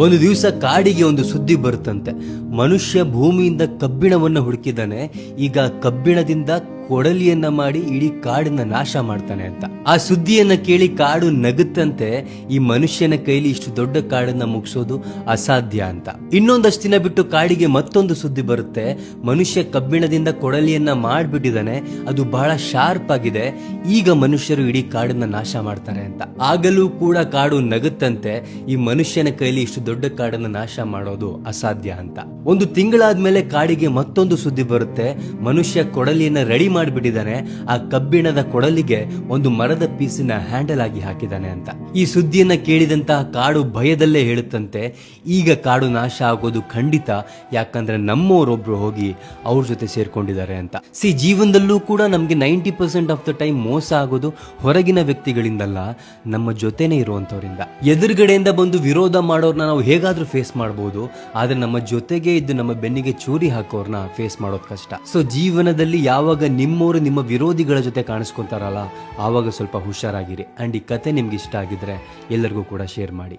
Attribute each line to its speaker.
Speaker 1: ಒಂದು ದಿವಸ ಕಾಡಿಗೆ ಒಂದು ಸುದ್ದಿ ಬರುತ್ತಂತೆ. ಮನುಷ್ಯ ಭೂಮಿಯಿಂದ ಕಬ್ಬಿಣವನ್ನು ಹುಡುಕಿದ್ದಾನೆ, ಈಗ ಕಬ್ಬಿಣದಿಂದ ಕೊಡಲಿಯನ್ನ ಮಾಡಿ ಇಡೀ ಕಾಡನ್ನ ನಾಶ ಮಾಡ್ತಾನೆ ಅಂತ. ಆ ಸುದ್ದಿಯನ್ನ ಕೇಳಿ ಕಾಡು ನಗುತ್ತಂತೆ, ಈ ಮನುಷ್ಯನ ಕೈಲಿ ಇಷ್ಟು ದೊಡ್ಡ ಕಾಡನ್ನ ಮುಗಿಸೋದು ಅಸಾಧ್ಯ ಅಂತ. ಇನ್ನೊಂದಷ್ಟು ದಿನ ಬಿಟ್ಟು ಕಾಡಿಗೆ ಮತ್ತೊಂದು ಸುದ್ದಿ ಬರುತ್ತೆ, ಮನುಷ್ಯ ಕಬ್ಬಿಣದಿಂದ ಕೊಡಲಿಯನ್ನ ಮಾಡ್ಬಿಟ್ಟಿದ್ದಾನೆ, ಅದು ಬಹಳ ಶಾರ್ಪ್ ಆಗಿದೆ, ಈಗ ಮನುಷ್ಯರು ಇಡೀ ಕಾಡನ್ನ ನಾಶ ಮಾಡ್ತಾರೆ ಅಂತ. ಆಗಲೂ ಕೂಡ ಕಾಡು ನಗುತ್ತಂತೆ, ಈ ಮನುಷ್ಯನ ಕೈಲಿ ಇಷ್ಟು ದೊಡ್ಡ ಕಾಡನ್ನ ನಾಶ ಮಾಡೋದು ಅಸಾಧ್ಯ ಅಂತ. ಒಂದು ತಿಂಗಳಾದ್ಮೇಲೆ ಕಾಡಿಗೆ ಮತ್ತೊಂದು ಸುದ್ದಿ ಬರುತ್ತೆ, ಮನುಷ್ಯ ಕೊಡಲಿಯನ್ನ ರೆಡಿ ಮಾಡಿಬಿಟ್ಟಿದ್ದಾನೆ, ಆ ಕಬ್ಬಿಣದ ಕೊಡಲಿಗೆ ಒಂದು ಮರದ ಪೀಸಿನ ಹ್ಯಾಂಡಲ್ ಆಗಿ ಹಾಕಿದ್ದಾನೆ ಅಂತ. ಈ ಸುದ್ದಿಯನ್ನ ಕೇಳಿದಂತಹ ಕಾಡು ಭಯದಲ್ಲೇ ಹೇಳುತ್ತಂತೆ, ಈಗ ಕಾಡು ನಾಶ ಆಗೋದು ಖಂಡಿತ, ಯಾಕಂದ್ರೆ ನಮ್ಮವರೊಬ್ರು ಹೋಗಿ ಅವ್ರ ಜೊತೆ ಸೇರ್ಕೊಂಡಿದ್ದಾರೆ ಅಂತ. ಜೀವನದಲ್ಲೂ ಕೂಡ ನಮ್ಗೆ 90% ಆಫ್ ದ ಟೈಮ್ ಮೋಸ ಆಗೋದು ಹೊರಗಿನ ವ್ಯಕ್ತಿಗಳಿಂದಲ್ಲ, ನಮ್ಮ ಜೊತೆನೆ ಇರುವಂತವರಿಂದ. ಎದುರುಗಡೆಯಿಂದ ಬಂದು ವಿರೋಧ ಮಾಡೋರ್ನ ನಾವು ಹೇಗಾದ್ರೂ ಫೇಸ್ ಮಾಡಬಹುದು, ಆದ್ರೆ ನಮ್ಮ ಜೊತೆಗೆ ಇದ್ದು ನಮ್ಮ ಬೆನ್ನಿಗೆ ಚೂರಿ ಹಾಕೋರ್ನ ಫೇಸ್ ಮಾಡೋದು ಕಷ್ಟ. ಸೊ ಜೀವನದಲ್ಲಿ ಯಾವಾಗ ನಿಮ್ಮವರು ನಿಮ್ಮ ವಿರೋಧಿಗಳ ಜೊತೆ ಕಾಣಿಸ್ಕೊಂತಾರಲ್ಲ, ಆವಾಗ ಸ್ವಲ್ಪ ಹುಷಾರಾಗಿರಿ. ಅಂಡ್ ಈ ಕತೆ ನಿಮ್ಗೆ ಇಷ್ಟ ಆಗಿದ್ರೆ ಎಲ್ಲರಿಗೂ ಕೂಡ ಶೇರ್ ಮಾಡಿ.